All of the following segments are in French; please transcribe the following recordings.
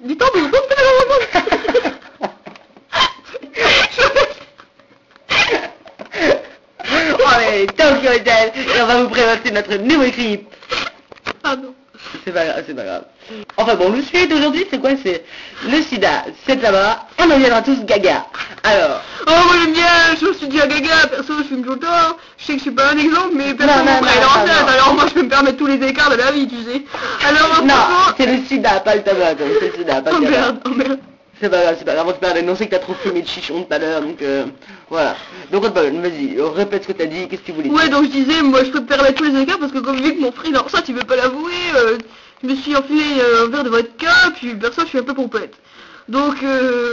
du tambour. Oh mais Tokyo Hotel, et on va vous présenter notre nouveau clip. Pardon. C'est pas grave, c'est pas grave. Enfin bon, le sujet d'aujourd'hui c'est quoi? C'est le sida, c'est là-bas, on en viendra tous gaga. Alors... Oh moi j'aime bien, je me suis dit à gaga, perso je fume tout le temps. Je sais que je suis pas un exemple, mais perso Non, mon non, frère est non, enceinte, non. alors moi je peux me permettre tous les écarts de la vie, tu sais. Alors Non, franchement... c'est le sida, pas le tabac, donc c'est le sida, pas Oh le tabac. merde, oh merde. C'est pas grave, c'est pas grave, on te parle d'énoncer que t'as trop fumé de chichon tout à l'heure, donc voilà. Donc vas-y, répète ce que t'as dit, qu'est-ce que tu voulais dire? Ouais, donc je disais, moi je peux me permettre tous les écarts parce que comme vu que mon frère est enceinte, il veut pas l'avouer, je me suis enfilé un verre de vodka, puis perso je suis un peu pompette. Donc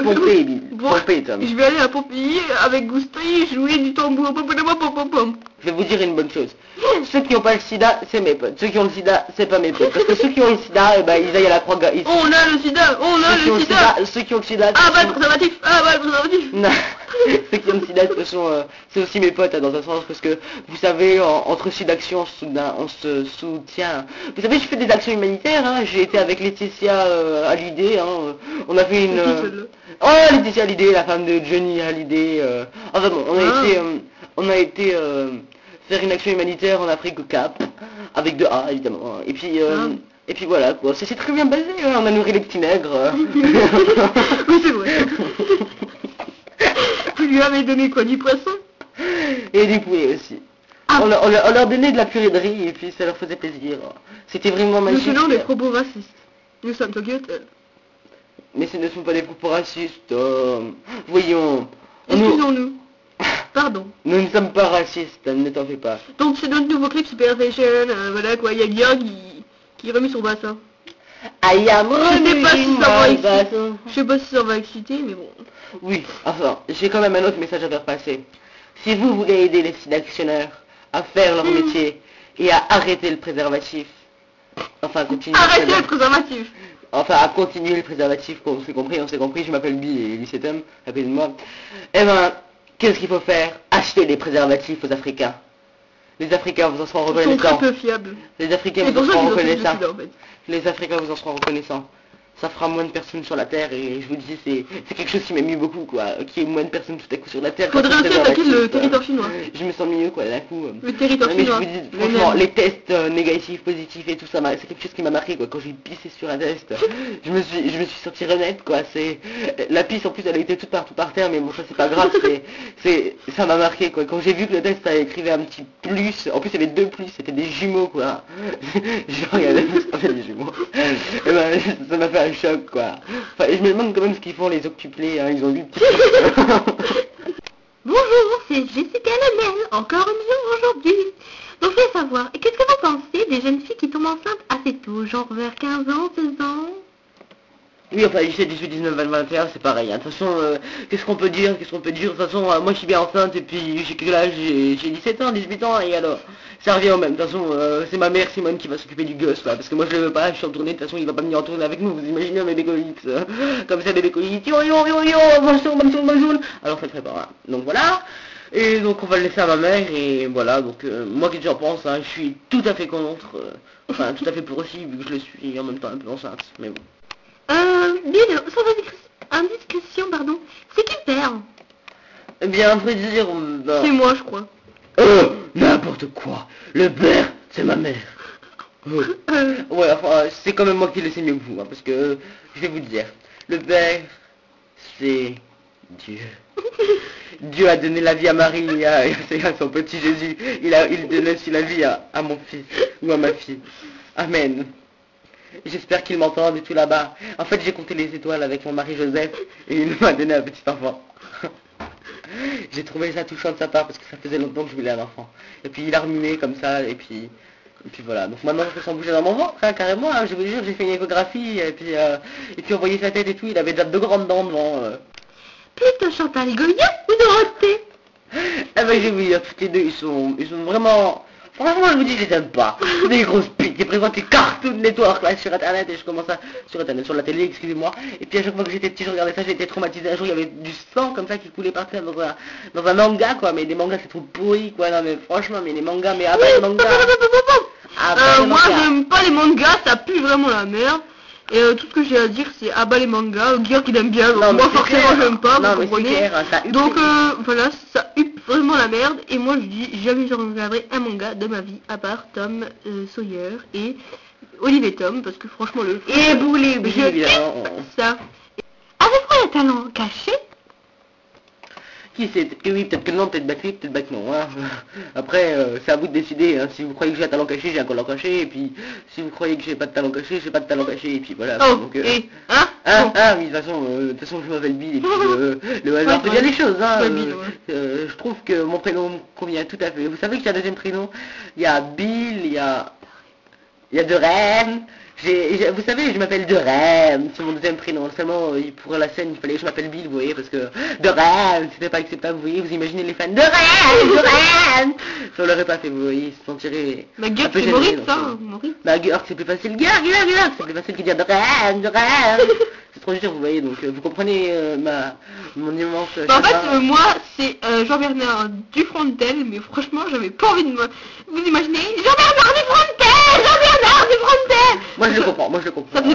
Pompé, Bill. bon, Pompé, Tom. je vais aller à Pompéi avec Goustaï jouer du tambour. Pom, pom, pom, pom, pom. Je vais vous dire une bonne chose. Ceux qui n'ont pas le sida, c'est mes potes. Ceux qui ont le sida, c'est pas mes potes. Parce que ceux qui ont le sida, eh ben, ils aillent à la croix gaillée. On a le sida, on a le sida. Ceux qui ont le sida, Ah bah le préservatif, ah bah le préservatif. non. Ceux qui ont le sida, de toute façon, c'est aussi mes potes, hein, dans un sens, parce que, vous savez, entre SIDAction, on se soutient. Vous savez, je fais des actions humanitaires, hein. J'ai été avec Laetitia Hallyday, hein. On a fait une... Oh, Laetitia Hallyday, la femme de Johnny Hallyday. Enfin bon, on a été faire une action humanitaire en Afrique au Cap, avec de A, évidemment. Hein. Et puis voilà, quoi. C'est très bien basé, hein. On a nourri les petits nègres. Oui, c'est vrai. Vous lui avez donné quoi, du poisson? Et des poulets aussi. Ah. On leur donnait de la purée de riz et puis ça leur faisait plaisir. C'était vraiment Nous magnifique. tenons des propos racistes. Nous sommes Tokyo Hotel. Mais ce ne sont pas des propos racistes. Voyons. Excusons-nous. Pardon. Nous ne sommes pas racistes, ne t'en fais pas. Donc c'est notre nouveau clip Super Fashion, voilà quoi, il y a Guillaume qui remet son bassin. I am Je sais pas si ça va exciter, mais bon. Oui, enfin, j'ai quand même un autre message à faire passer. Si vous voulez aider les SIDActionnaires à faire leur métier et à arrêter le préservatif, enfin, continuer... Arrêtez le préservatif. Enfin, à continuer le préservatif, on s'est compris, je m'appelle Bill et lui c'est Tom, appelez-moi. Eh ben, qu'est-ce qu'il faut faire? Acheter des préservatifs aux Africains. Les Africains vous en seront Ils sont reconnaissants. très peu fiables. Les Africains C'est vous en pour ça seront qu'ils ont fait reconnaissants. le sida, en fait. Les Africains vous en seront reconnaissants. Ça fera moins de personnes sur la Terre et je vous dis c'est quelque chose qui m'amuse beaucoup quoi, qu'il y ait moins de personnes tout à coup sur la Terre. Faudrait aussi attaquer le territoire chinois. Je me sens mieux quoi d'un coup. Le territoire Mais je chinois. vous dis franchement les tests négatifs, positifs et tout ça, c'est quelque chose qui m'a marqué quoi. Quand j'ai pissé sur un test, je me suis senti renaître quoi. C'est la pisse en plus elle a été toute partout par terre mais bon ça c'est pas grave, ça m'a marqué quoi. Quand j'ai vu que le test avait écrit un petit plus, en plus il y avait 2 plus, c'était des jumeaux quoi. Je regardais ça fait des jumeaux. Et ben ça m'a fait un choc quoi. Enfin, je me demande quand même ce qu'ils font les octuplés, hein, ils ont lu petit. Bonjour, c'est Jessica Lemel, encore une vidéo aujourd'hui. Donc je voulais savoir, qu'est-ce que vous pensez des jeunes filles qui tombent enceintes assez tôt, genre vers 15 ans, 16 ans? Oui, enfin, 17, 18, 19, 20, 21, c'est pareil. Hein. De toute façon, qu'est-ce qu'on peut dire? De toute façon, moi je suis bien enceinte et puis j'ai quel âge? J'ai 17 ans, 18 ans et alors ça revient au même. De toute façon, c'est ma mère Simone qui va s'occuper du gosse là, parce que moi je le veux pas, je suis en tournée, de toute façon il va pas venir en tournée avec nous, vous imaginez un bébé Colix, comme ça bébé Colix, yo yo yo yo, bonjour, bonjour, bonjour. Alors ça prépare, hein. Donc voilà. Et donc on va le laisser à ma mère et voilà, donc moi qu'est-ce que j'en pense, hein, je suis tout à fait contre, enfin tout à fait pour aussi, vu que je le suis en même temps un peu enceinte, mais bon. Bien, sans indiscrétion, pardon, c'est qui le père? Eh bien, à vrai dire, ben... C'est moi, je crois. Oh, n'importe quoi. Le père, c'est ma mère. Oh. Ouais, enfin, c'est quand même moi qui le sais mieux que vous, hein, parce que, je vais vous dire, le père, c'est Dieu. Dieu a donné la vie à Marie, à son petit Jésus. Il donne aussi la vie à mon fils, ou à ma fille. Amen. J'espère qu'il m'entend et tout là-bas. En fait, j'ai compté les étoiles avec mon mari Joseph, et il m'a donné un petit enfant. J'ai trouvé ça touchant de sa part parce que ça faisait longtemps que je voulais un enfant. Et puis il a remué comme ça et puis voilà. Donc maintenant je peux s'en bouger dans mon ventre, hein, carrément. Hein, je vous jure, j'ai fait une échographie et puis on voyait sa tête et tout. Il avait déjà 2 grandes dents devant. Putain, Chantal Goya ou Dorothée? Eh ben je vais vous dire, toutes les deux ils sont vraiment... Franchement, je vous dis, je les aime pas. Des grosses piques, ils présentent des Cartoon Network là sur internet et je commence à... Sur internet, sur la télé, excusez-moi. Et puis à chaque fois que j'étais petit, je regardais ça, j'étais traumatisé. Un jour, il y avait du sang comme ça qui coulait par terre dans un manga quoi. Mais des mangas, c'est trop pourri quoi. Non mais franchement, mais les mangas, mais après les mangas... Moi, j'aime pas les mangas, ça pue vraiment la merde. Et tout ce que j'ai à dire, c'est ah bah les mangas, Gear qu'il aime bien, donc Non, mais moi c'est forcément clair. j'aime pas, Non, vous mais c'est comprenez. clair, hein, ça huppe Donc les- voilà, ça huppe vraiment la merde. Et moi je dis jamais je regarderai un manga de ma vie à part Tom Sawyer et Olive et Tom, parce que franchement le Et Bouli, je Bouli, évidemment. kiffe ça. Avez-vous un talent caché? Qui sait, peut-être que oui, peut-être que non, peut-être back oui, peut-être back non. Hein. Après, c'est à vous de décider. Hein. Si vous croyez que j'ai un talent caché, j'ai un talent caché. Et puis, si vous croyez que j'ai pas de talent caché, j'ai pas de talent caché. Et puis voilà. Oh, Donc, et hein ah, bon. ah oui, de toute façon, je m'appelle Bill. Et puis, le hasard fait bien les choses. Hein. Ouais, Bill, ouais. Je trouve que mon prénom me convient tout à fait. Vous savez que j'ai un deuxième prénom. Il y a Bill, il y a Dorem. Vous savez, je m'appelle Dorem, c'est mon deuxième prénom. Seulement, pour la scène, il fallait que je m'appelle Bill, vous voyez, parce que Dorem, c'était pas acceptable, vous voyez, vous imaginez les fans Dorem. Je l'aurais pas fait, vous voyez, ils se sentiraient Bah un Gear peu c'est gênés, Maurice, donc, ça, Maurice. Bah, Georg, c'est plus facile. Georg, c'est plus facile que dire Dorem. C'est trop dur, vous voyez, donc vous comprenez mon immense Bah, en chagrin. fait, moi, c'est Jean-Bernard Dufrontel, mais franchement, j'avais pas envie de me... Vous imaginez Jean-Bernard Dufrontel, Jean-Bernard Dufrontel. Moi, je le comprends, moi, je le comprends. Ça faisait